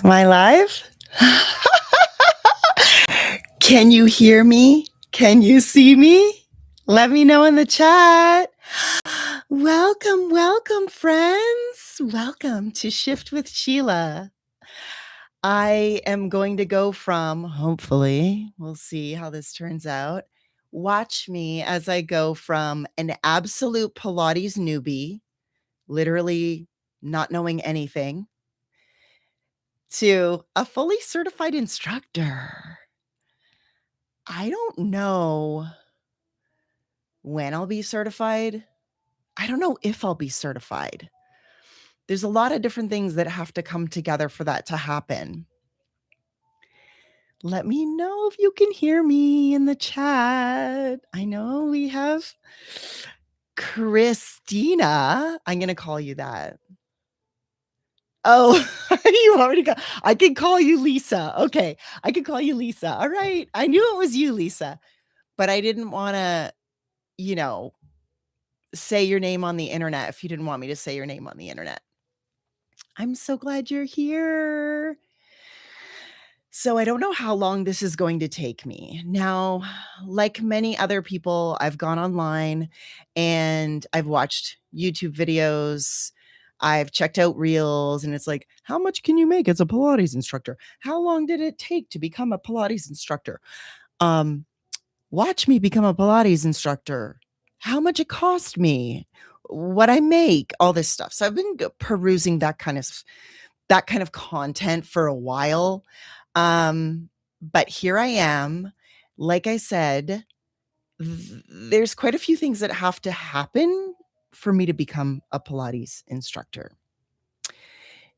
Am I live? Can you hear me? Can you see me? Let me know in the chat. Welcome, welcome, friends. Welcome to Shift with Sheila. I am going to go from, hopefully, we'll see how this turns out. Watch me as I go from an absolute Pilates newbie, literally not knowing anything, to a fully certified instructor. I don't know when I'll be certified. I don't know if I'll be certified. There's a lot of different things that have to come together for that to happen. Let me know if you can hear me in the chat. I know we have Christina. I'm going to call you that. Oh, you already got. I can call you Lisa. Okay. I can call you Lisa. All right. I knew it was you, Lisa, but I didn't want to, say your name on the internet if you didn't want me to say your name on the internet. I'm so glad you're here. So I don't know how long this is going to take me. Now, like many other people, I've gone online and I've watched YouTube videos. I've checked out reels and it's like, how much can you make as a Pilates instructor? How long did it take to become a Pilates instructor? Watch me become a Pilates instructor. How much it cost me, what I make, all this stuff. So I've been perusing that kind of content for a while. But here I am. Like I said, there's quite a few things that have to happen for me to become a Pilates instructor.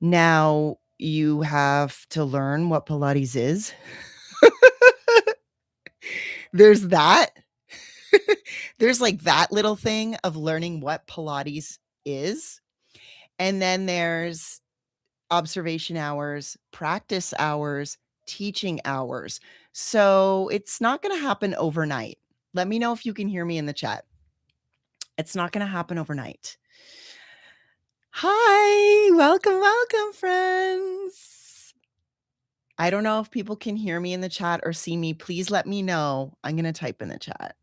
Now, you have to learn what Pilates is. There's that. There's like that little thing of learning what Pilates is. And then there's observation hours, practice hours, teaching hours. So it's not going to happen overnight. Let me know if you can hear me in the chat. It's not going to happen overnight. Hi, welcome, friends. I don't know if people can hear me in the chat or see me. Please let me know. I'm going to type in the chat.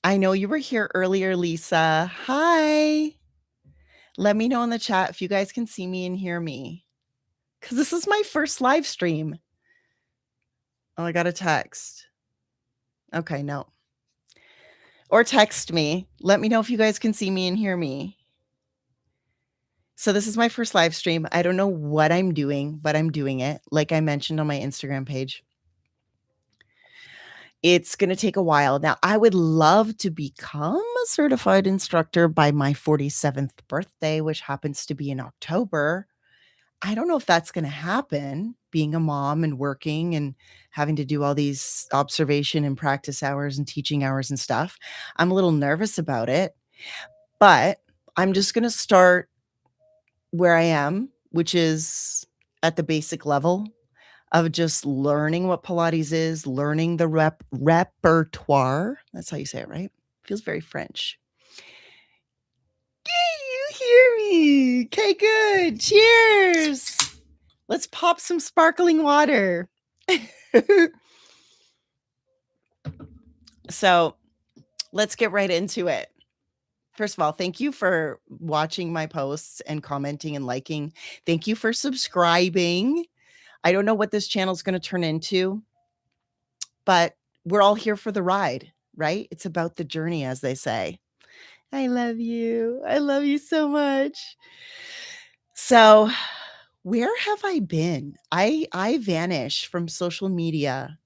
I know you were here earlier, Lisa. Hi. Let me know in the chat if you guys can see me and hear me. Because this is my first live stream. Oh, I got a text. Okay, no. Or text me. Let me know if you guys can see me and hear me. So this is my first live stream. I don't know what I'm doing, but I'm doing it. Like I mentioned on my Instagram page. It's going to take a while. Now, I would love to become a certified instructor by my 47th birthday, which happens to be in October. I don't know if that's going to happen, being a mom and working and having to do all these observation and practice hours and teaching hours and stuff. I'm a little nervous about it, but I'm just going to start where I am, which is at the basic level of just learning what Pilates is, learning the repertoire. That's how you say it, right? Feels very French. You hear me? Okay, good. Cheers. Let's pop some sparkling water. So let's get right into it. First of all, thank you for watching my posts and commenting and liking. Thank you for subscribing. I don't know what this channel is going to turn into, but we're all here for the ride, right? It's about the journey, as they say. I love you. I love you so much. So where have I been? I vanished from social media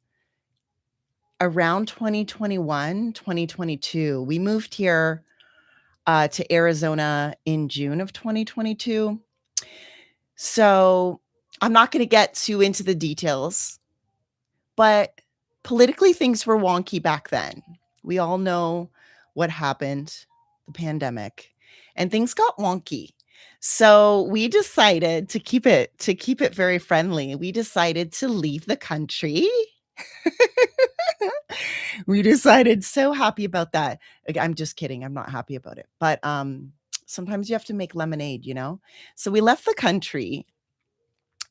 around 2021, 2022. We moved here to Arizona in June of 2022. So I'm not going to get too into the details, but politically things were wonky back then. We all know what happened, the pandemic, and things got wonky. So we decided to keep it very friendly. We decided to leave the country. We decided, so happy about that. Like, I'm just kidding, I'm not happy about it, but, sometimes you have to make lemonade, you know? So we left the country,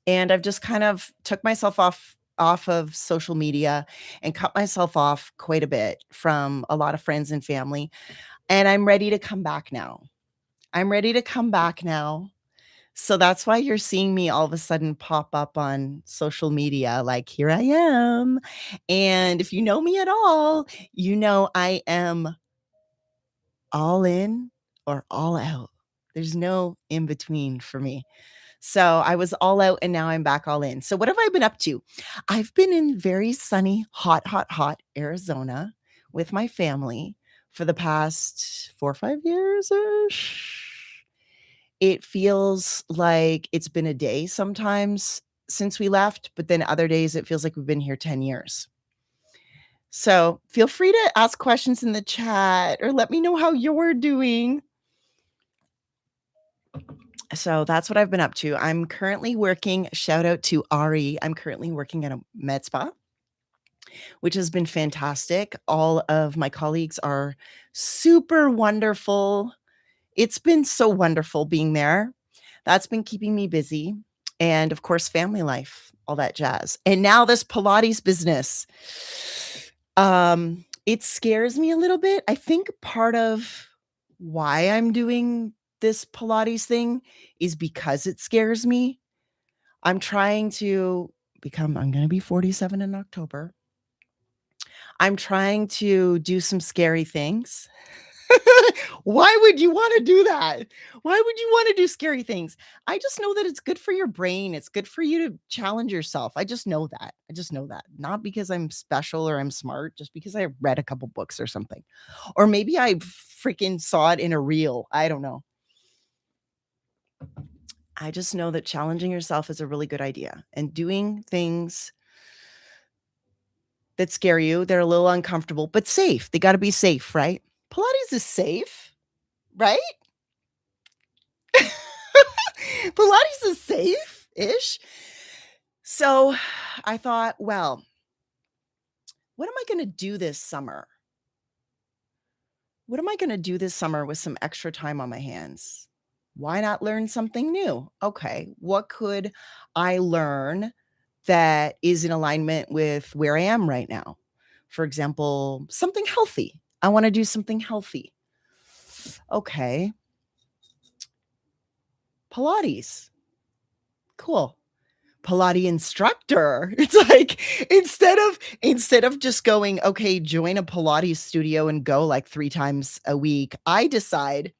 and I've just kind of took myself off of social media and cut myself off quite a bit from a lot of friends and family, and I'm ready to come back now. I'm ready to come back now. So that's why you're seeing me all of a sudden pop up on social media, like, "Here I am." And if you know me at all, you know I am all in or all out. There's no in between for me. So I was all out and now I'm back all in. So what have I been up to? I've been in very sunny, hot, hot, hot Arizona with my family for the past 4 or 5 years-ish. It feels like it's been a day sometimes since we left, but then other days it feels like we've been here 10 years. So feel free to ask questions in the chat or let me know how you're doing. So that's what I've been up to. I'm currently working, shout out to Ari. I'm currently working at a med spa, which has been fantastic. All of my colleagues are super wonderful. It's been so wonderful being there. That's been keeping me busy. And of course, family life, all that jazz. And now this Pilates business. It scares me a little bit. I think part of why I'm doing this Pilates thing is because it scares me. I'm trying to I'm going to be 47 in October. I'm trying to do some scary things. Why would you wanna do that? Why would you wanna do scary things? I just know that it's good for your brain, it's good for you to challenge yourself. I just know that. I just know that. Not because I'm special or I'm smart, just because I read a couple books or something. Or maybe I freaking saw it in a reel. I don't know. I just know that challenging yourself is a really good idea, and doing things that scare you, they're a little uncomfortable, but safe. They gotta be safe, right? Pilates is safe, right? Pilates is safe-ish. So I thought, well, what am I going to do this summer? What am I going to do this summer with some extra time on my hands? Why not learn something new? Okay, what could I learn that is in alignment with where I am right now? For example, something healthy. I want to do something healthy. Okay, Pilates. Cool. Pilates instructor. It's like instead of just going, okay, join a Pilates studio and go like 3 times a week, I decide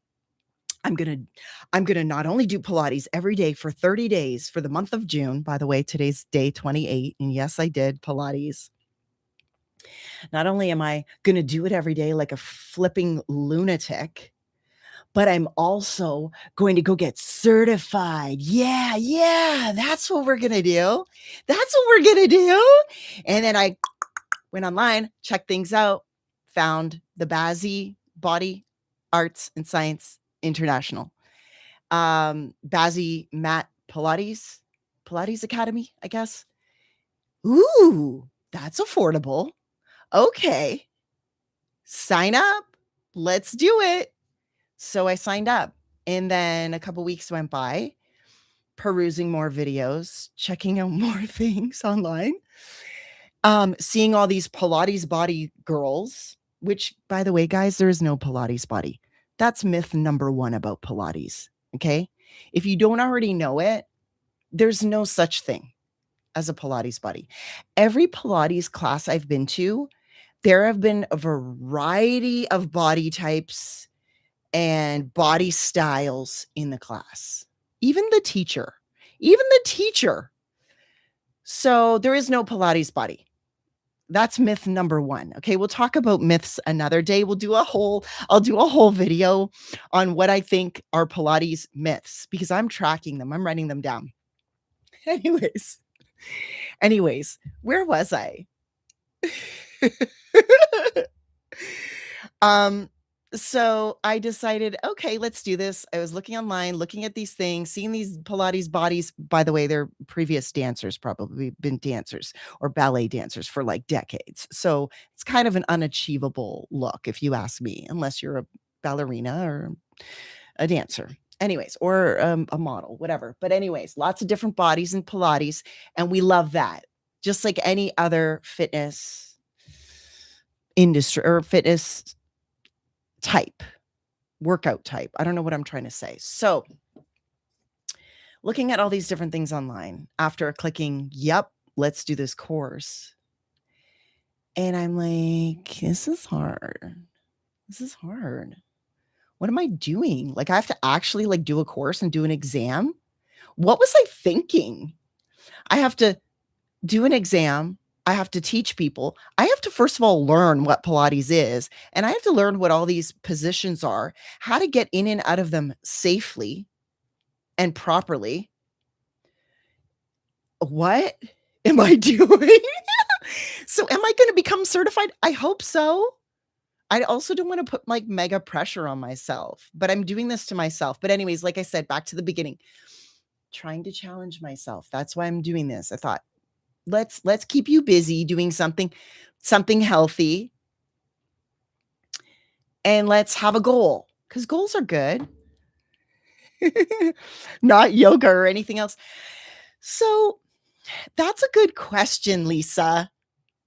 I'm going to I'm going to not only do Pilates every day for 30 days for the month of June. By the way, today's day 28 and yes, I did Pilates. Not only am I going to do it every day like a flipping lunatic, but I'm also going to go get certified. Yeah, yeah, that's what we're gonna do. That's what we're gonna do. And then I went online, checked things out, found the Bazzi Body Arts and Science International. Bazzi Mat Pilates Academy, I guess. Ooh, that's affordable. Okay, sign up. Let's do it. So I signed up, and then a couple weeks went by, perusing more videos, checking out more things online, seeing all these Pilates body girls, which, by the way, guys, there is no Pilates body. That's myth number 1 about Pilates, okay? If you don't already know it, there's no such thing as a Pilates body. Every Pilates class I've been to, there have been a variety of body types and body styles in the class. Even the teacher. Even the teacher. So there is no Pilates body. That's myth number 1. Okay, we'll talk about myths another day. I'll do a whole video on what I think are Pilates myths because I'm tracking them. I'm writing them down. Anyways. Anyways, where was I? Um So I decided, okay, let's do this. I was looking online, looking at these things, seeing these Pilates bodies. By the way, they're previous dancers, probably been dancers or ballet dancers for like decades. So it's kind of an unachievable look, if you ask me, unless you're a ballerina or a dancer. Anyways, or a model, whatever. But, anyways, lots of different bodies in Pilates. And we love that. Just like any other fitness industry or fitness type, workout type. I don't know what I'm trying to say. So, looking at all these different things online after clicking, yep, let's do this course. And I'm like, this is hard. This is hard. What am I doing? Like, I have to actually like do a course and do an exam. What was I thinking? I have to do an exam. I have to teach people. I have to, first of all, learn what Pilates is. And I have to learn what all these positions are, how to get in and out of them safely and properly. What am I doing? So am I going to become certified? I hope so. I also don't want to put like mega pressure on myself, but I'm doing this to myself. But anyways, like I said, back to the beginning, trying to challenge myself. That's why I'm doing this. I thought, let's keep you busy doing something healthy, and let's have a goal, because goals are good. Not yoga or anything else. So that's a good question, Lisa.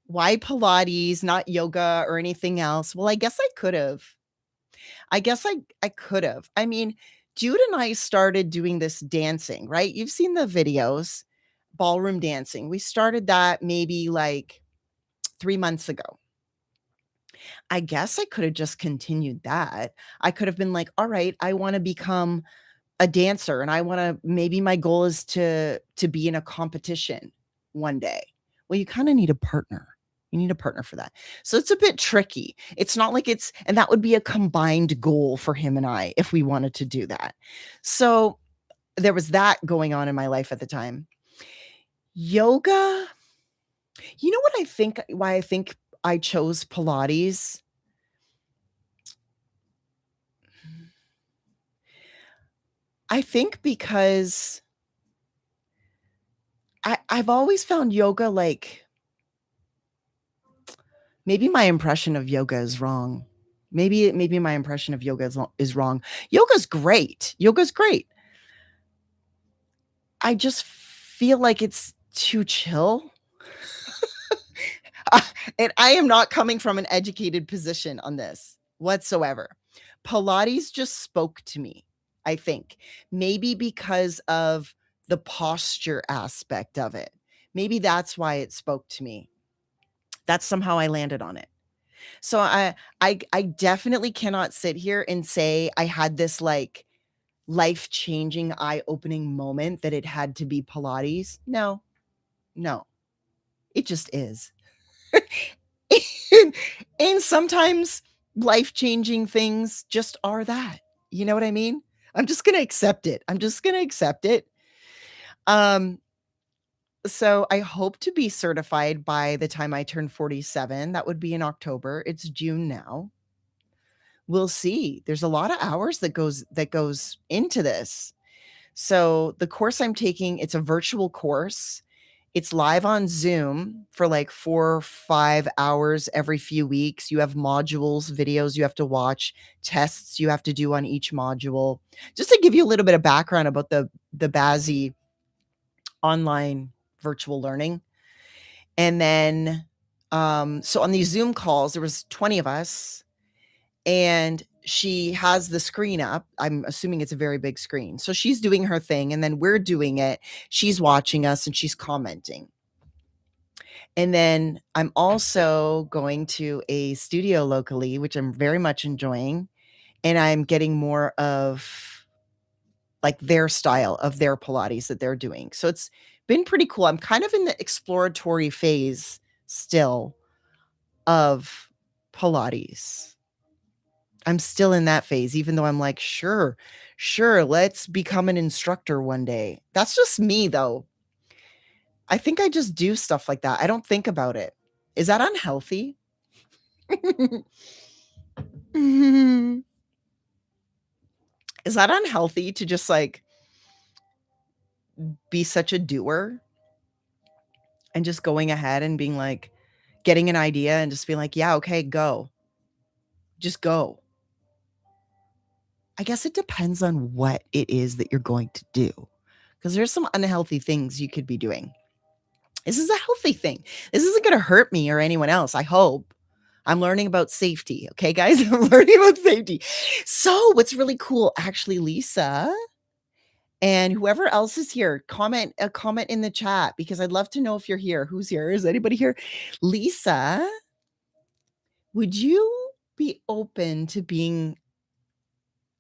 Why Pilates, not yoga or anything else? Well, I guess I could have. I could have. I mean, Jude and I started doing this dancing, right? You've seen the videos, ballroom dancing. We started that maybe like 3 months ago. I guess I could have just continued that. I could have been like, all right, I want to become a dancer and I want to, maybe my goal is to be in a competition one day. Well, you kind of need a partner. You need a partner for that. So it's a bit tricky. It's not like and that would be a combined goal for him and I if we wanted to do that. So there was that going on in my life at the time. Yoga, you know what I think, why I think I chose Pilates? I think because I've always found yoga like, maybe my impression of yoga is wrong. Maybe my impression of yoga is wrong. Yoga's great. Yoga's great. I just feel like it's too chill. And I am not coming from an educated position on this whatsoever. Pilates just spoke to me, I think. Maybe because of the posture aspect of it. Maybe that's why it spoke to me. That's somehow I landed on it. So I definitely cannot sit here and say I had this like life-changing, eye-opening moment that it had to be Pilates. No. No. It just is. And sometimes life-changing things just are that. You know what I mean? I'm just going to accept it. I'm just going to accept it. So I hope to be certified by the time I turn 47. That would be in October. It's June now. We'll see. There's a lot of hours that goes into this. So the course I'm taking, it's a virtual course. It's live on Zoom for like 4 or 5 hours every few weeks. You have modules, videos you have to watch, tests you have to do on each module. Just to give you a little bit of background about the Bazzi online virtual learning. And then so on these Zoom calls, there was 20 of us, and she has the screen up. I'm assuming it's a very big screen. So she's doing her thing, and then we're doing it. She's watching us and she's commenting. And then I'm also going to a studio locally, which I'm very much enjoying. And I'm getting more of like their style of their Pilates that they're doing. So it's been pretty cool. I'm kind of in the exploratory phase still of Pilates. I'm still in that phase, even though I'm like, sure, let's become an instructor one day. That's just me, though. I think I just do stuff like that. I don't think about it. Is that unhealthy? Is that unhealthy to just like be such a doer and just going ahead and being like, getting an idea and just being like, yeah, okay, go. Just go. I guess it depends on what it is that you're going to do, because there's some unhealthy things you could be doing. This is a healthy thing. This isn't going to hurt me or anyone else, I hope. I'm learning about safety. Okay, guys, I'm learning about safety. So, what's really cool, actually, Lisa, and whoever else is here, comment a comment in the chat because I'd love to know if you're here. Who's here? Is anybody here? Lisa, would you be open to being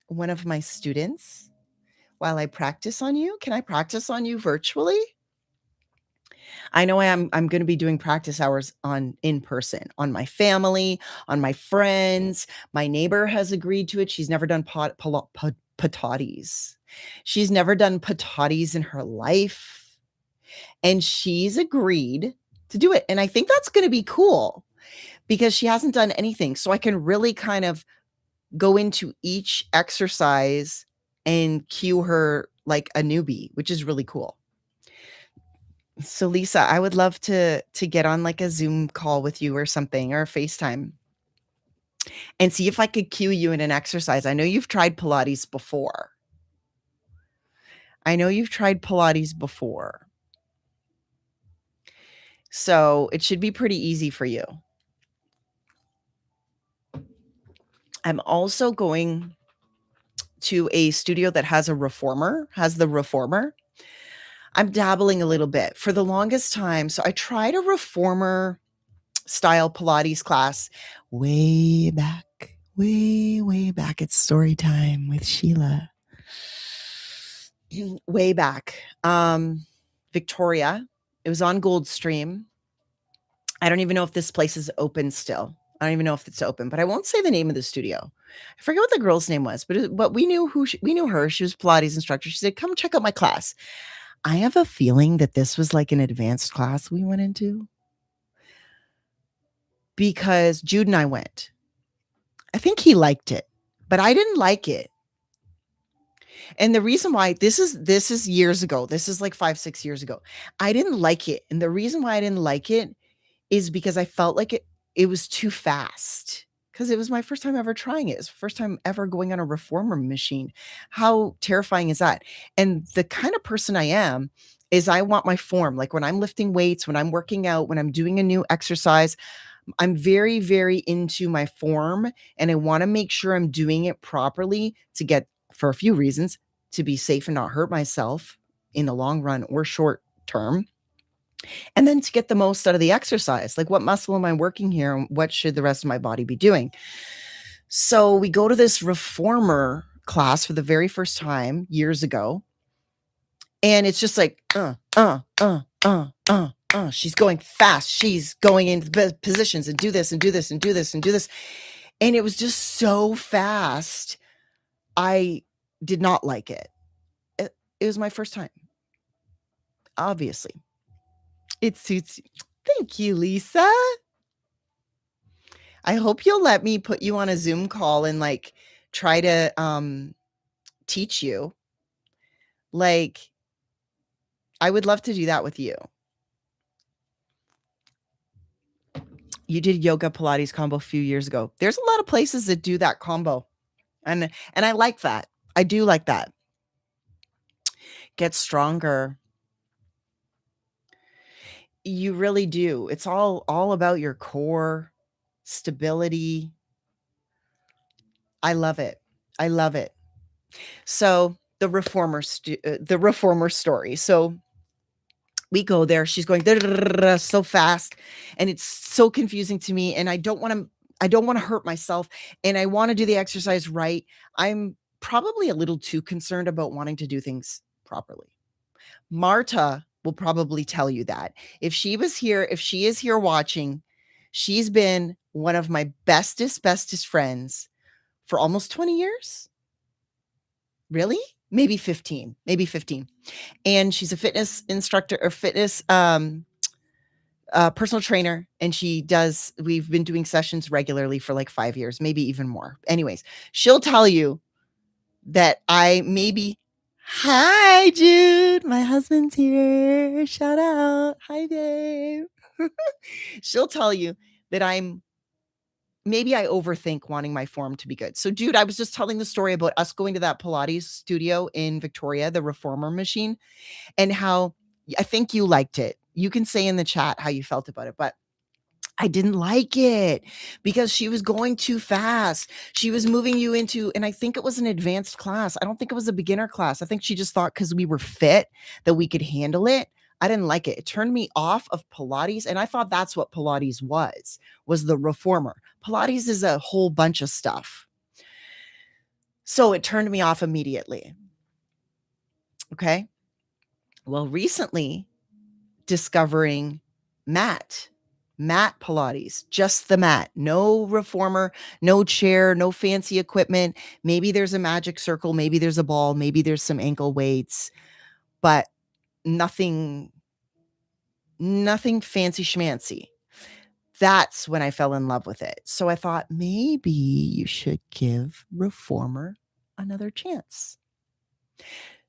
one of my students while I practice on you? Can I practice on you virtually? I know I'm going to be doing practice hours on in person, on my family, on my friends. My neighbor has agreed to it. She's never done Pilates. She's never done Pilates in her life, and she's agreed to do it. And I think that's going to be cool because she hasn't done anything. So I can really kind of go into each exercise and cue her like a newbie, which is really cool. So Lisa, I would love to get on like a Zoom call with you or something, or a FaceTime, and see if I could cue you in an exercise. I know you've tried Pilates before. So it should be pretty easy for you. I'm also going to a studio that has the reformer. I'm dabbling a little bit for the longest time. So I tried a reformer style Pilates class way back, way back. It's story time with Sheila. Way back. Victoria. It was on Goldstream. I don't even know if this place is open still. I don't even know if it's open, but I won't say the name of the studio. I forget what the girl's name was, but we knew we knew her. She was Pilates instructor. She said, "Come check out my class." I have a feeling that this was like an advanced class we went into, because Jude and I went. I think he liked it, but I didn't like it. And the reason why, this is years ago. This is like 5-6 years ago. I didn't like it. And the reason why I didn't like it is because I felt like it was too fast, because it was my first time ever trying it. It was the first time ever going on a reformer machine. How terrifying is that? And the kind of person I am is I want my form. Like when I'm lifting weights, when I'm working out, when I'm doing a new exercise, I'm very, very into my form, and I want to make sure I'm doing it properly to get, for a few reasons, to be safe and not hurt myself in the long run or short term. And then to get the most out of the exercise, like what muscle am I working here? And what should the rest of my body be doing? So we go to this reformer class for the very first time years ago. And it's just like, she's going fast. She's going into positions and do this and do this and do this and do this. And it was just so fast. I did not like it. It was my first time. Obviously. It suits you. Thank you, Lisa. I hope you'll let me put you on a Zoom call and like try to teach you. Like, I would love to do that with you. You did yoga Pilates combo a few years ago. There's a lot of places that do that combo. And I like that. I do like that. Get stronger. You really do. It's all about your core stability. I love it. I love it. So the reformer story. So we go there. She's going so fast, and it's so confusing to me. And I don't want to hurt myself, and I want to do the exercise right. I'm probably a little too concerned about wanting to do things properly. Marta will probably tell you that. If she is here watching, she's been one of my bestest friends for almost 20 years. Really? Maybe 15. And she's a fitness instructor or fitness personal trainer, and we've been doing sessions regularly for like 5 years, maybe even more. Anyways, she'll tell you that I maybe Hi, Jude. My husband's here. Shout out. Hi, babe. She'll tell you that maybe I overthink wanting my form to be good. So, Jude, I was just telling the story about us going to that Pilates studio in Victoria, the reformer machine, and how I think you liked it. You can say in the chat how you felt about it, but I didn't like it because she was going too fast. She was moving you into, and I think it was an advanced class. I don't think it was a beginner class. I think she just thought because we were fit that we could handle it. I didn't like it. It turned me off of Pilates, and I thought that's what Pilates was the reformer. Pilates is a whole bunch of stuff. So it turned me off immediately. Okay. Well, recently discovering mat Pilates, just the mat, no reformer, no chair, no fancy equipment. Maybe there's a magic circle, maybe there's a ball, maybe there's some ankle weights, but nothing fancy schmancy. That's when I fell in love with it. So I thought maybe you should give reformer another chance.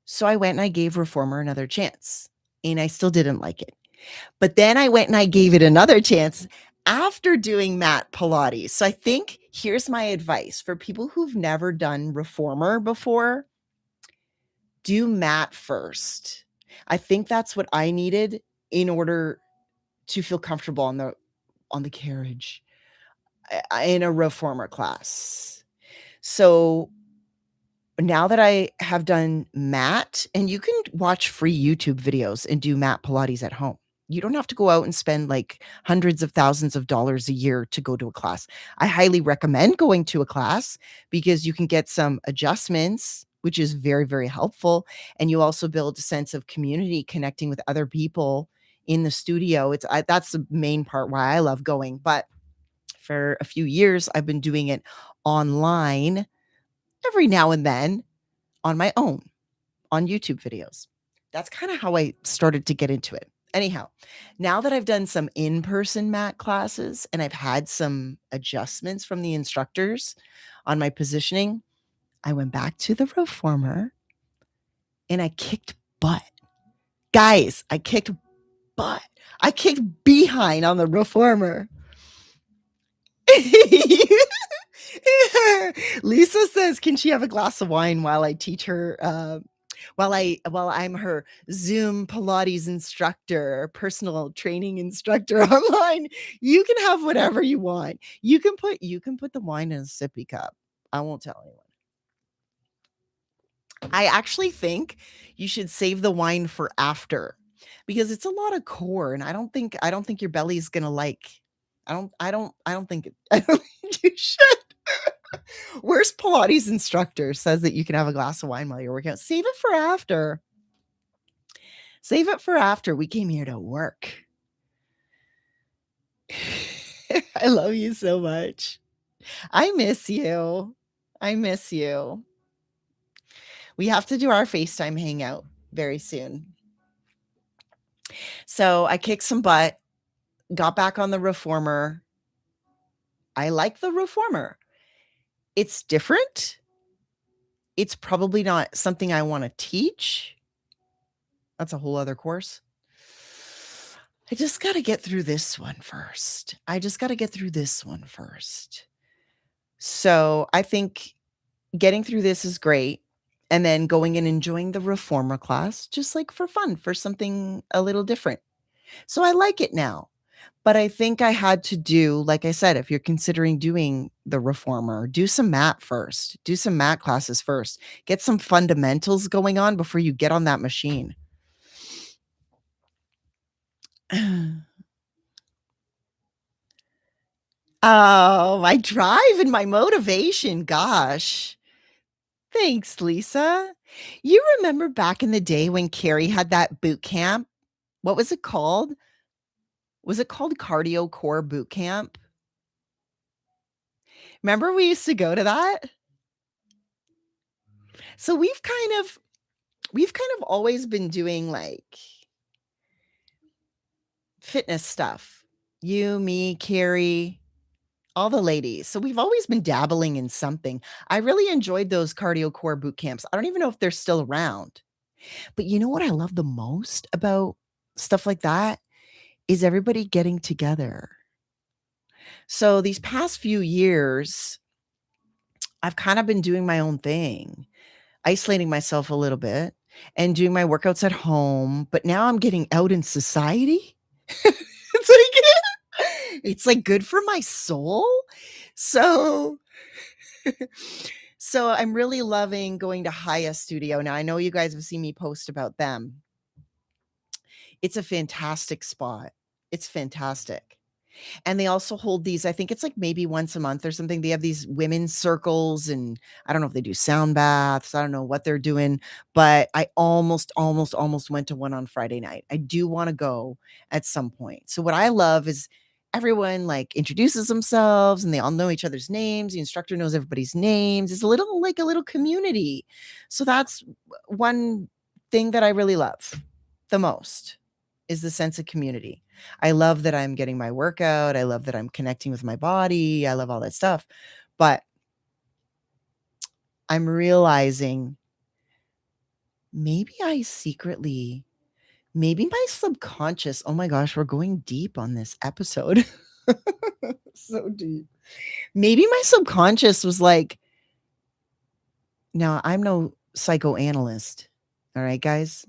So I went and I gave reformer another chance, and I still didn't like it. But then I went and I gave it another chance after doing mat Pilates. So I think here's my advice for people who've never done reformer before. Do mat first. I think that's what I needed in order to feel comfortable on the carriage in a reformer class. So now that I have done mat, and you can watch free YouTube videos and do mat Pilates at home. You don't have to go out and spend like hundreds of thousands of dollars a year to go to a class. I highly recommend going to a class because you can get some adjustments, which is very, very helpful. And you also build a sense of community, connecting with other people in the studio. That's the main part why I love going. But for a few years, I've been doing it online every now and then on my own on YouTube videos. That's kind of how I started to get into it. Anyhow, now that I've done some in-person mat classes and I've had some adjustments from the instructors on my positioning, I went back to the reformer and I kicked butt. Guys, I kicked butt. I kicked behind on the reformer. Lisa says, can she have a glass of wine while I teach her while I'm her Zoom Pilates instructor, personal training instructor online? You can have whatever you want. You can put the wine in a sippy cup. I won't tell anyone. I actually think you should save the wine for after, because it's a lot of core, and I don't think your belly's gonna like. I don't think you should. Where's Pilates instructor says that you can have a glass of wine while you're working out? Save it for after. Save it for after. We came here to work. I love you so much. I miss you. I miss you. We have to do our FaceTime hangout very soon. So I kicked some butt, got back on the reformer. I like the reformer. It's different. It's probably not something I want to teach. That's a whole other course. I just got to get through this one first. So I think getting through this is great. And then going and enjoying the reformer class, just like for fun, for something a little different. So I like it now. But I think I had to do, like I said, if you're considering doing the reformer, do some mat first. Do some mat classes first. Get some fundamentals going on before you get on that machine. Oh, my drive and my motivation. Gosh. Thanks, Lisa. You remember back in the day when Carrie had that boot camp? What was it called? Was it called Cardio Core Boot Camp? Remember we used to go to that? So we've kind of always been doing like fitness stuff. You, me, Carrie, all the ladies. So we've always been dabbling in something. I really enjoyed those cardio core boot camps. I don't even know if they're still around. But you know what I love the most about stuff like that is everybody getting together. So these past few years, I've kind of been doing my own thing, isolating myself a little bit and doing my workouts at home. But now I'm getting out in society. It's it's like good for my soul. So so I'm really loving going to Haya Studio. Now I know you guys have seen me post about them. It's a fantastic spot. It's fantastic. And they also hold these, I think it's like maybe once a month or something. They have these women's circles, and I don't know if they do sound baths. I don't know what they're doing, but I almost went to one on Friday night. I do want to go at some point. So what I love is everyone like introduces themselves and they all know each other's names. The instructor knows everybody's names. It's a little like a little community. So that's one thing that I really love the most is the sense of community. I love that I'm getting my workout. I love that I'm connecting with my body. I love all that stuff. But I'm realizing maybe I secretly, maybe my subconscious, oh my gosh, we're going deep on this episode. So deep. Maybe my subconscious was like, now I'm no psychoanalyst. All right, guys.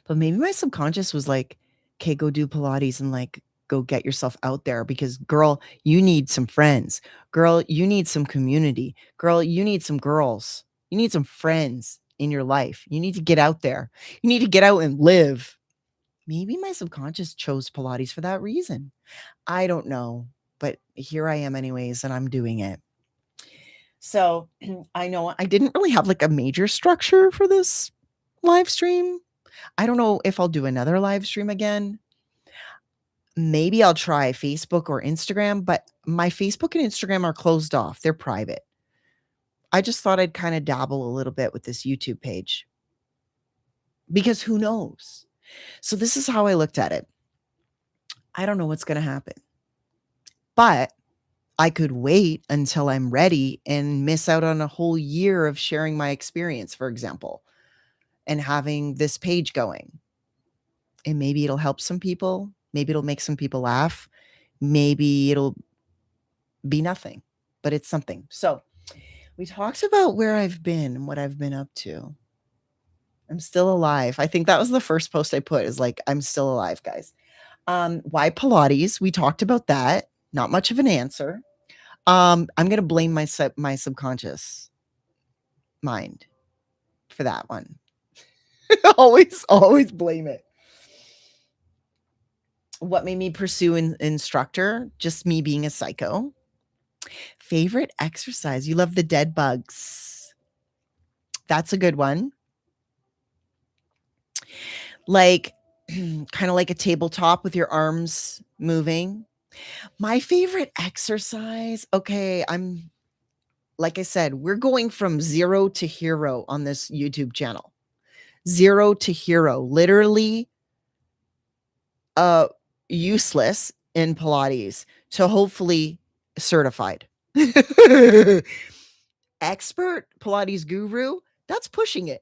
But maybe my subconscious was like, okay, go do Pilates and like go get yourself out there because girl, you need some friends. Girl, you need some community. Girl, you need some girls. You need some friends in your life. You need to get out there. You need to get out and live. Maybe my subconscious chose Pilates for that reason. I don't know, but here I am anyways, and I'm doing it. So I know I didn't really have like a major structure for this live stream. I don't know if I'll do another live stream again. Maybe I'll try Facebook or Instagram, but my Facebook and Instagram are closed off. They're private. I just thought I'd kind of dabble a little bit with this YouTube page because who knows? So this is how I looked at it. I don't know what's going to happen, but I could wait until I'm ready and miss out on a whole year of sharing my experience, for example, and having this page going. And maybe it'll help some people. Maybe it'll make some people laugh. Maybe it'll be nothing, but it's something. So we talked about where I've been and what I've been up to. I'm still alive. I think that was the first post I put is like, I'm still alive, guys. Why Pilates? We talked about that. Not much of an answer. I'm going to blame my subconscious mind for that one. always blame it. What made me pursue an instructor? Just me being a psycho. Favorite exercise? You love the dead bugs. That's a good one. Like kind of like a tabletop with your arms moving. My favorite exercise. Okay, I'm like I said, we're going from 0 to hero on this YouTube channel. 0 to hero. Literally useless in Pilates to hopefully certified. Expert Pilates guru, that's pushing it.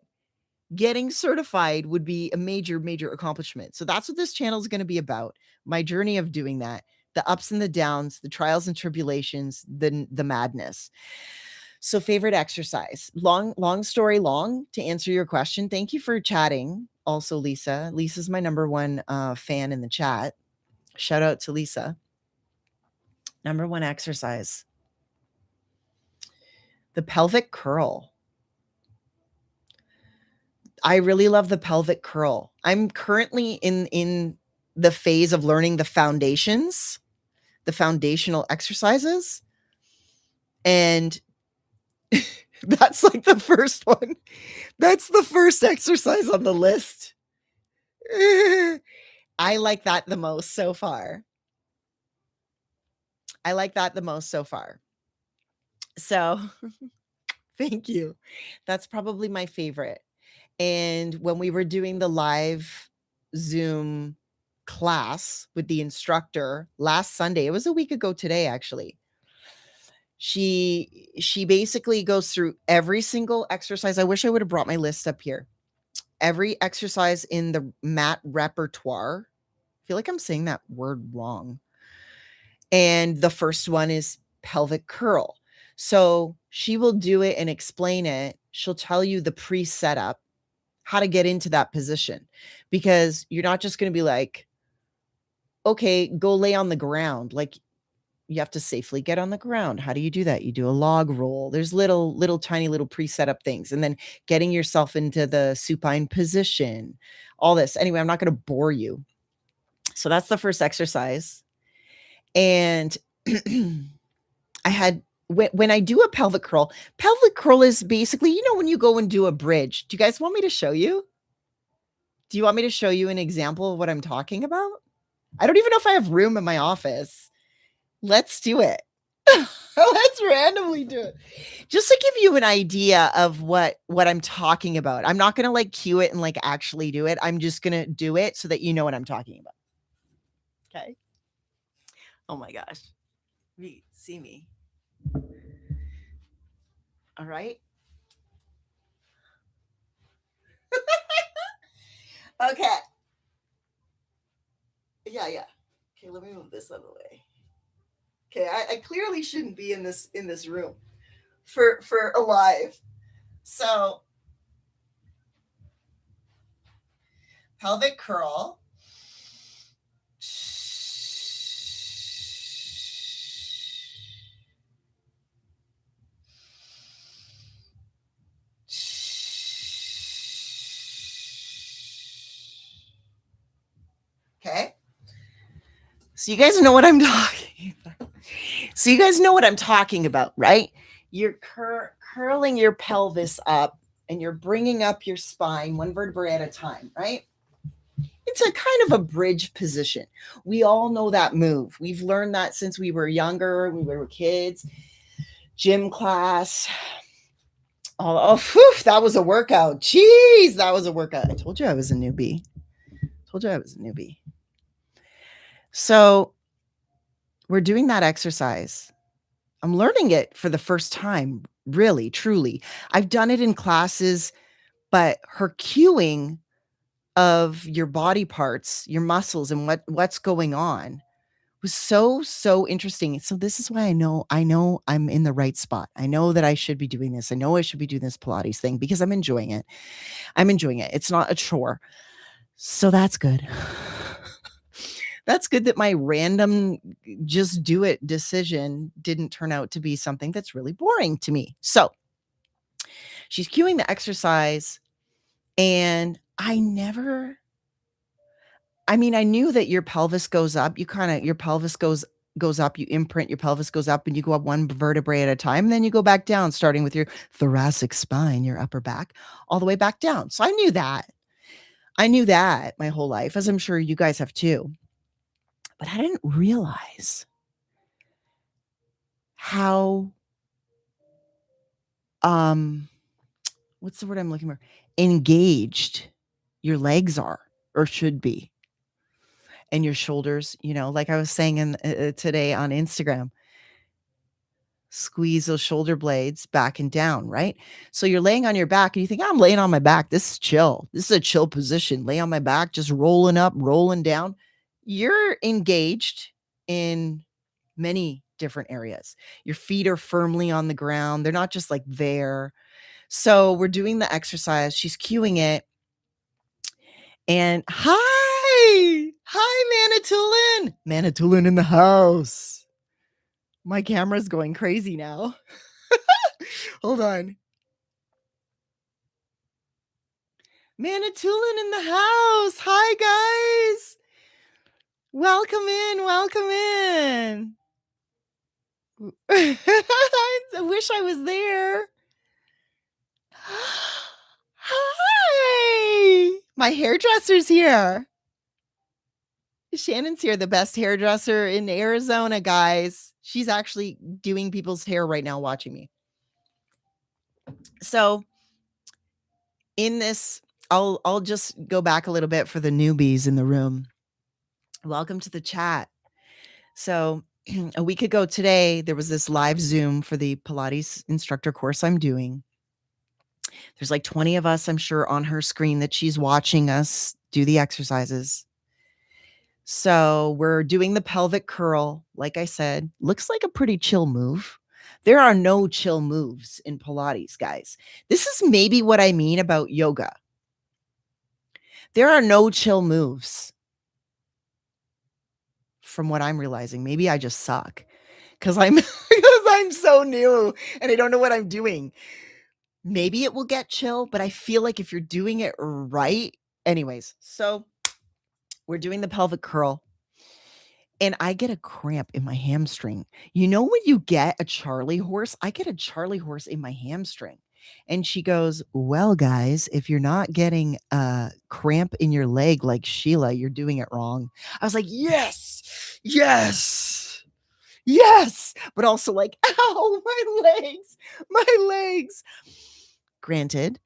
Getting certified would be a major accomplishment. So that's what this channel is going to be about. My journey of doing that, the ups and the downs, the trials and tribulations, the madness. So favorite exercise. Long story long to answer your question. Thank you for chatting. Also, Lisa. Lisa's my number one fan in the chat. Shout out to Lisa. Number one exercise. The pelvic curl. I really love the pelvic curl. I'm currently in the phase of learning the foundations, the foundational exercises. And that's like the first one. That's the first exercise on the list. I like that the most so far. I like that the most so far. So thank you. That's probably my favorite. And when we were doing the live Zoom class with the instructor last Sunday. It was a week ago today, actually. She basically goes through every single exercise. I wish I would have brought my list up here. Every exercise in the mat repertoire. I feel like I'm saying that word wrong. And the first one is pelvic curl. So she will do it and explain it. She'll tell you the pre-setup, how to get into that position, because you're not just going to be like, okay, go lay on the ground. Like, you have to safely get on the ground. How do you do that? You do a log roll. There's little tiny little pre-setup things, and then getting yourself into the supine position, all this. Anyway, I'm not going to bore you. So that's the first exercise. And I had, when I do a pelvic curl is basically, when you go and do a bridge. Do you guys want me to show you? Do you want me to show you an example of what I'm talking about? I don't even know if I have room in my office. Let's do it. Let's randomly do it. Just to give you an idea of what I'm talking about. I'm not going to like cue it and like actually do it. I'm just going to do it so that you know what I'm talking about. Okay. Oh my gosh. See me. All right. Okay. Yeah. Okay, let me move this out of the way. Okay, I clearly shouldn't be in this room for alive. So pelvic curl. Okay. So you guys know what I'm talking about. Right? You're curling your pelvis up and you're bringing up your spine one vertebrae at a time, right? It's a kind of a bridge position. We all know that move. We've learned that since we were younger, we were kids, gym class. Whew, that was a workout. Jeez, that was a workout. I told you I was a newbie. So we're doing that exercise. I'm learning it for the first time, really, truly. I've done it in classes, but her cueing of your body parts, your muscles, and what's going on was so interesting. So this is why I know I'm in the right spot. I know that I should be doing this. I know I should be doing this Pilates thing because I'm enjoying it. It's not a chore. So that's good. That's good that my random just do it decision didn't turn out to be something that's really boring to me. So she's cueing the exercise, and I knew that your pelvis goes up. Your pelvis goes up, you imprint, your pelvis goes up, and you go up one vertebrae at a time. And then you go back down, starting with your thoracic spine, your upper back, all the way back down. So I knew that. My whole life, as I'm sure you guys have too. But I didn't realize how, what's the word I'm looking for? Engaged your legs are, or should be. And your shoulders, like I was saying today on Instagram, squeeze those shoulder blades back and down, right? So you're laying on your back and you think, I'm laying on my back. This is chill. This is a chill position. Lay on my back, just rolling up, rolling down. You're engaged in many different areas. Your feet are firmly on the ground. They're not just like there. So we're doing the exercise. She's cueing it. And hi, Manitoulin in the house. My camera's going crazy now. Hold on. Manitoulin in the house. Hi, guys. Welcome in. I wish I was there. Hi. My hairdresser's here. Shannon's here, the best hairdresser in Arizona, guys. She's actually doing people's hair right now, watching me. So in this, I'll just go back a little bit for the newbies in the room. Welcome to the chat. So a week ago today, there was this live Zoom for the Pilates instructor course I'm doing. There's like 20 of us, I'm sure, on her screen that she's watching us do the exercises. So we're doing the pelvic curl. Like I said, looks like a pretty chill move. There are no chill moves in Pilates, guys. This is maybe what I mean about yoga. There are no chill moves from what I'm realizing. Maybe I just suck because I'm so new and I don't know what I'm doing. Maybe it will get chill, but I feel like if you're doing it right, anyways. So we're doing the pelvic curl and I get a cramp in my hamstring. You know, when you get a Charlie horse, I get a Charlie horse in my hamstring. And she goes, "Well, guys, if you're not getting a cramp in your leg like Sheila, you're doing it wrong." I was like, "Yes, yes, yes." But also like, "Ow, my legs." Granted,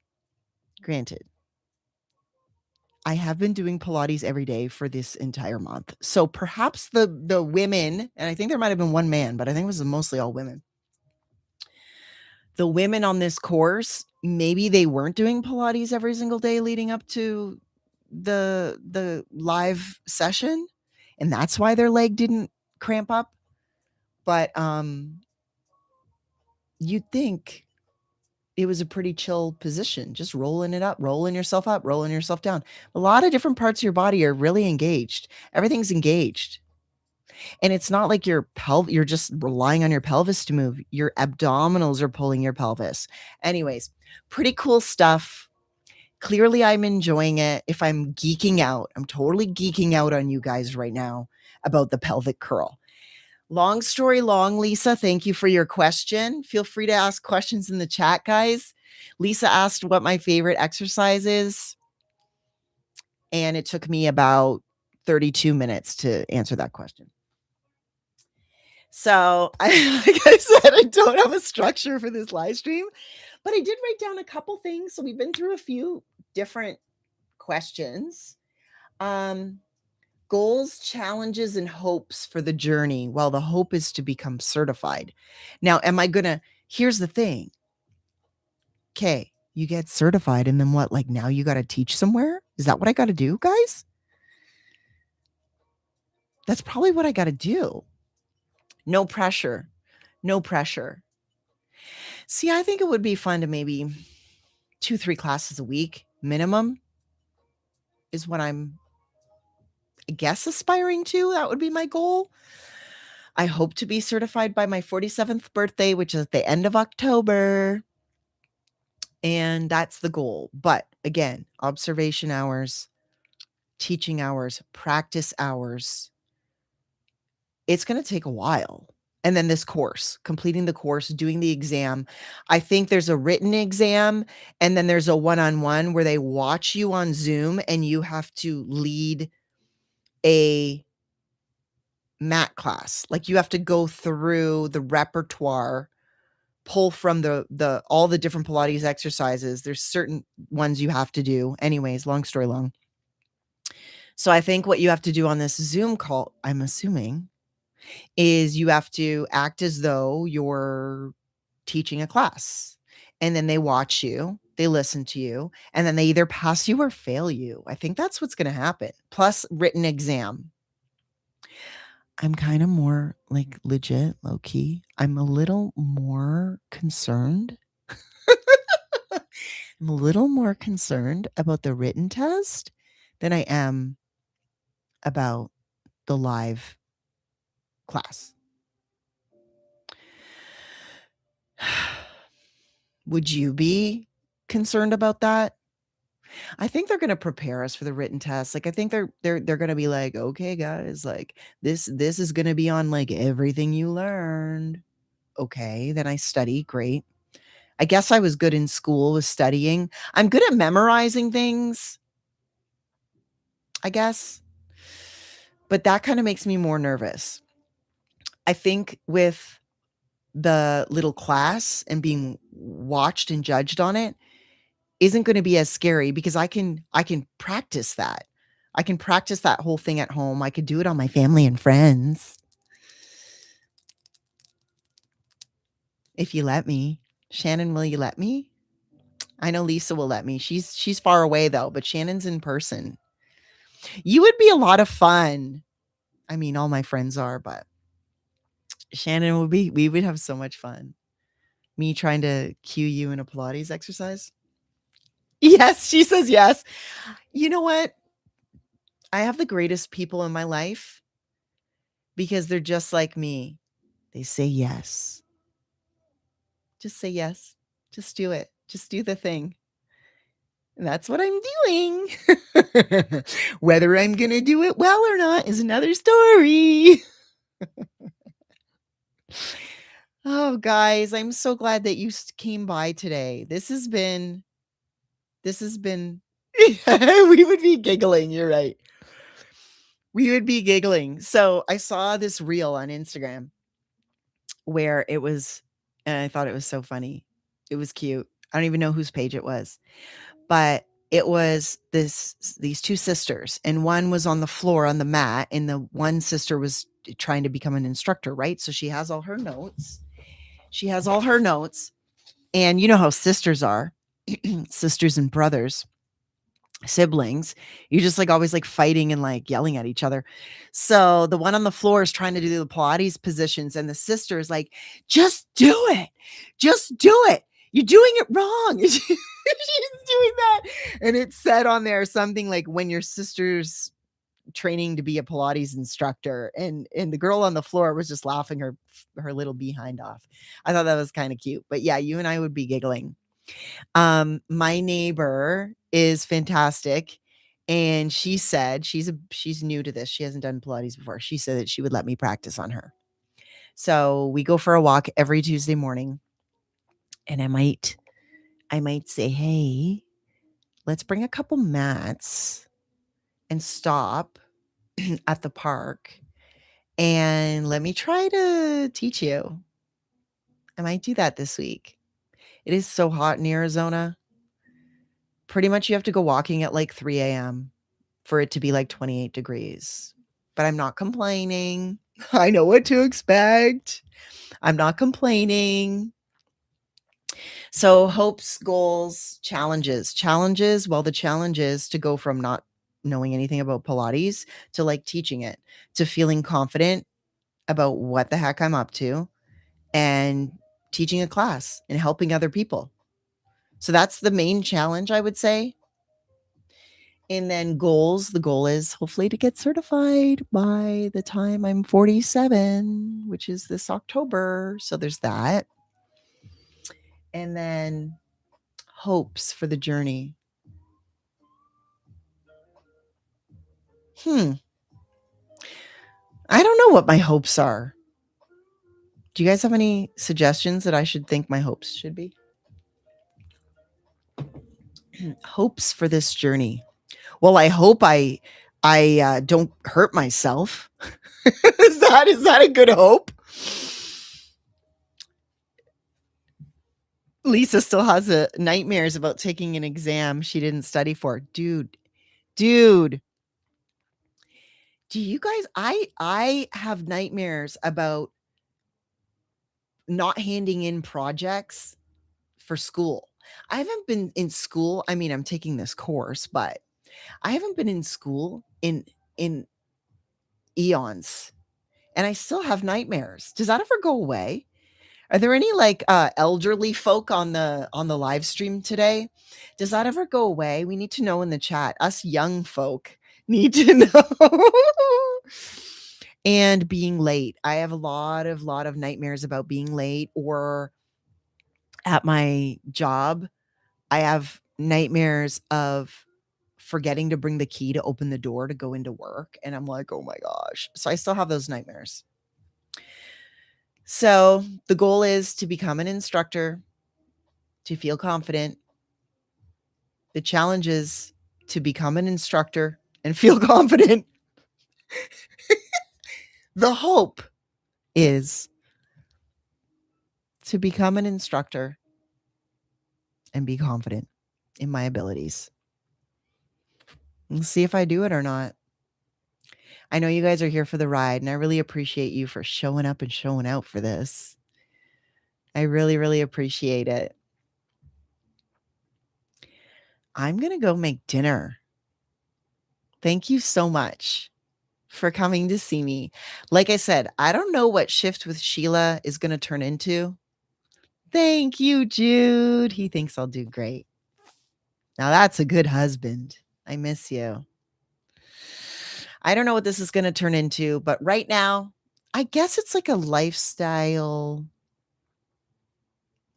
I have been doing Pilates every day for this entire month. So perhaps the women, and I think there might have been one man, but I think it was mostly all women. The women on this course, maybe they weren't doing Pilates every single day leading up to the live session, and that's why their leg didn't cramp up. But you'd think it was a pretty chill position, just rolling it up, rolling yourself up, rolling yourself down. A lot of different parts of your body are really engaged. Everything's engaged. And it's not like you're just relying on your pelvis to move. Your abdominals are pulling your pelvis. Anyways, pretty cool stuff. Clearly, I'm enjoying it. If I'm geeking out, I'm totally geeking out on you guys right now about the pelvic curl. Long story long, Lisa, thank you for your question. Feel free to ask questions in the chat, guys. Lisa asked what my favorite exercise is, and it took me about 32 minutes to answer that question. So, like I said, I don't have a structure for this live stream, but I did write down a couple things. So we've been through a few different questions. Goals, challenges, and hopes for the journey. Well, the hope is to become certified. Now, here's the thing. Okay, you get certified, and then what? Like now you got to teach somewhere? Is that what I got to do, guys? That's probably what I got to do. No pressure. No pressure. See, I think it would be fun to maybe 2-3 classes a week minimum is what I'm, I guess, aspiring to. That would be my goal. I hope to be certified by my 47th birthday, which is the end of October. And that's the goal. But again, observation hours, teaching hours, practice hours. It's going to take a while. And then this course, completing the course, doing the exam. I think there's a written exam and then there's a one-on-one where they watch you on Zoom and you have to lead a mat class. Like you have to go through the repertoire, pull from the all the different Pilates exercises. There's certain ones you have to do. Anyways, long story long. So I think what you have to do on this Zoom call, I'm assuming, is you have to act as though you're teaching a class. And then they watch you, they listen to you, and then they either pass you or fail you. I think that's what's going to happen. Plus written exam. I'm kind of more like legit, low key. I'm a little more concerned. I'm a little more concerned about the written test than I am about the live class. Would you be concerned about that? I think they're going to prepare us for the written test. Like I think they're going to be like, "Okay, guys, like this is going to be on like everything you learned." Okay, then I study, great. I guess I was good in school with studying. I'm good at memorizing things, I guess. But that kind of makes me more nervous. I think with the little class and being watched and judged on it isn't going to be as scary because I can practice that. I can practice that whole thing at home. I could do it on my family and friends. If you let me. Shannon, will you let me? I know Lisa will let me. She's far away though, but Shannon's in person. You would be a lot of fun. I mean, all my friends are, but Shannon would be, we would have so much fun. Me trying to cue you in a Pilates exercise. Yes, she says yes. You know what? I have the greatest people in my life because they're just like me. They say yes. Just say yes. Just do it. Just do the thing. And that's what I'm doing. Whether I'm going to do it well or not is another story. Oh, guys, I'm so glad that you came by today. This has been we would be giggling. You're right. We would be giggling. So I saw this reel on Instagram where it was, and I thought it was so funny. It was cute. I don't even know whose page it was, but it was these two sisters, and one was on the floor on the mat, and the one sister was trying to become an instructor, right? So she has all her notes. And you know how sisters are, sisters and brothers, siblings, you just like always like fighting and like yelling at each other. So the one on the floor is trying to do the Pilates positions, and the sister is like, just do it. Just do it. You're doing it wrong. She's doing that. And it said on there something like, when your sister's training to be a Pilates instructor, and the girl on the floor was just laughing her little behind off. I thought that was kind of cute. But yeah, you and I would be giggling. My neighbor is fantastic. And she said she's new to this. She hasn't done Pilates before. She said that she would let me practice on her. So we go for a walk every Tuesday morning. And I might say, hey, let's bring a couple mats and stop at the park and let me try to teach you. I might do that this week. It is so hot in Arizona. Pretty much you have to go walking at like 3 a.m. for it to be like 28 degrees. But I'm not complaining. I know what to expect. I'm not complaining. So hopes, goals, challenges. Well, the challenge is to go from not knowing anything about Pilates to like teaching it, to feeling confident about what the heck I'm up to and teaching a class and helping other people. So that's the main challenge, I would say. And then goals, the goal is hopefully to get certified by the time I'm 47, which is this October. So there's that. And then hopes for the journey. I don't know what my hopes are. Do you guys have any suggestions that I should think my hopes should be? Hopes for this journey. Well, I hope I don't hurt myself. Is that a good hope? Lisa still has nightmares about taking an exam she didn't study for. Dude. Do you guys, I have nightmares about not handing in projects for school. I haven't been in school. I mean, I'm taking this course, but I haven't been in school in eons, and I still have nightmares. Does that ever go away? Are there any like elderly folk on the live stream today? Does that ever go away? We need to know in the chat. Us young folk need to know. And being late. I have a lot of nightmares about being late, or at my job, I have nightmares of forgetting to bring the key to open the door to go into work, and I'm like, "Oh my gosh." So I still have those nightmares. So, the goal is to become an instructor, to feel confident. The challenge is to become an instructor and feel confident. The hope is to become an instructor and be confident in my abilities. We'll see if I do it or not. I know you guys are here for the ride, and I really appreciate you for showing up and showing out for this. I really, really appreciate it. I'm going to go make dinner. Thank you so much for coming to see me. Like I said, I don't know what Shift with Sheila is going to turn into. Thank you, Jude. He thinks I'll do great. Now that's a good husband. I miss you. I don't know what this is going to turn into, but right now, I guess it's like a lifestyle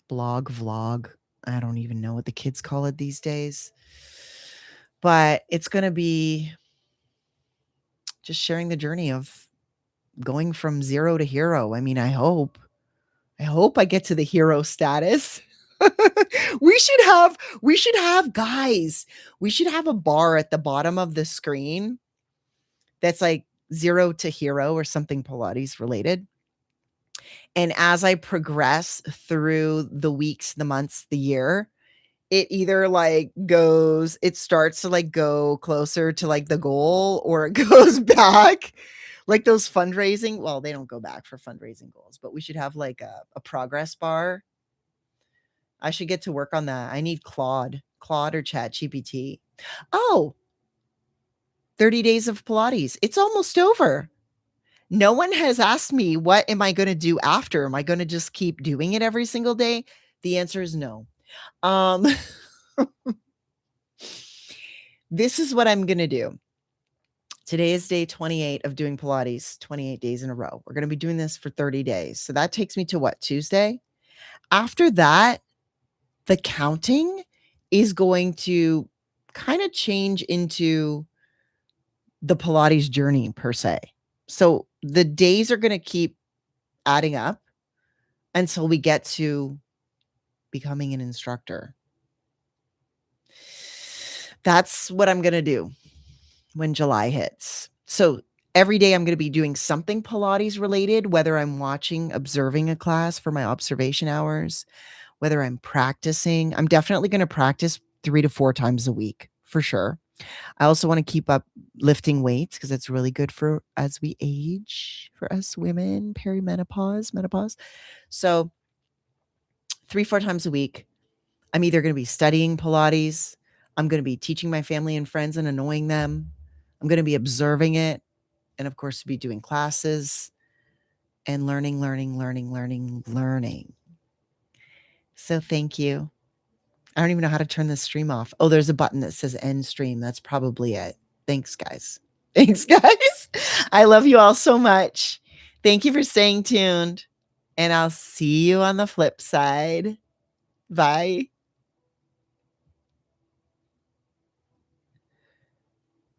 vlog. I don't even know what the kids call it these days. But it's going to be just sharing the journey of going from zero to hero. I mean, I hope I get to the hero status. we should have guys. We should have a bar at the bottom of the screen that's like 0 to hero or something Pilates related. And as I progress through the weeks, the months, the year, it either like it starts to like go closer to like the goal, or it goes back. Like those fundraising, well, they don't go back for fundraising goals, but we should have like a progress bar. I should get to work on that. I need Claude or ChatGPT. Oh, 30 days of Pilates. It's almost over. No one has asked me, what am I going to do after? Am I going to just keep doing it every single day? The answer is no. This is what I'm going to do. Today is day 28 of doing Pilates, 28 days in a row. We're going to be doing this for 30 days. So that takes me to what, Tuesday? After that, the counting is going to kind of change into the Pilates journey per se. So the days are going to keep adding up until we get to becoming an instructor. That's what I'm going to do when July hits. So every day I'm going to be doing something Pilates related, whether I'm observing a class for my observation hours, whether I'm practicing. I'm definitely going to practice 3 to 4 times a week for sure. I also want to keep up lifting weights because it's really good for as we age, for us women, perimenopause, menopause. So 3-4 times a week, I'm either going to be studying Pilates, I'm going to be teaching my family and friends and annoying them, I'm going to be observing it, and of course, be doing classes and learning. So thank you. I don't even know how to turn this stream off. Oh, there's a button that says end stream. That's probably it. Thanks, guys. I love you all so much. Thank you for staying tuned. And I'll see you on the flip side. Bye.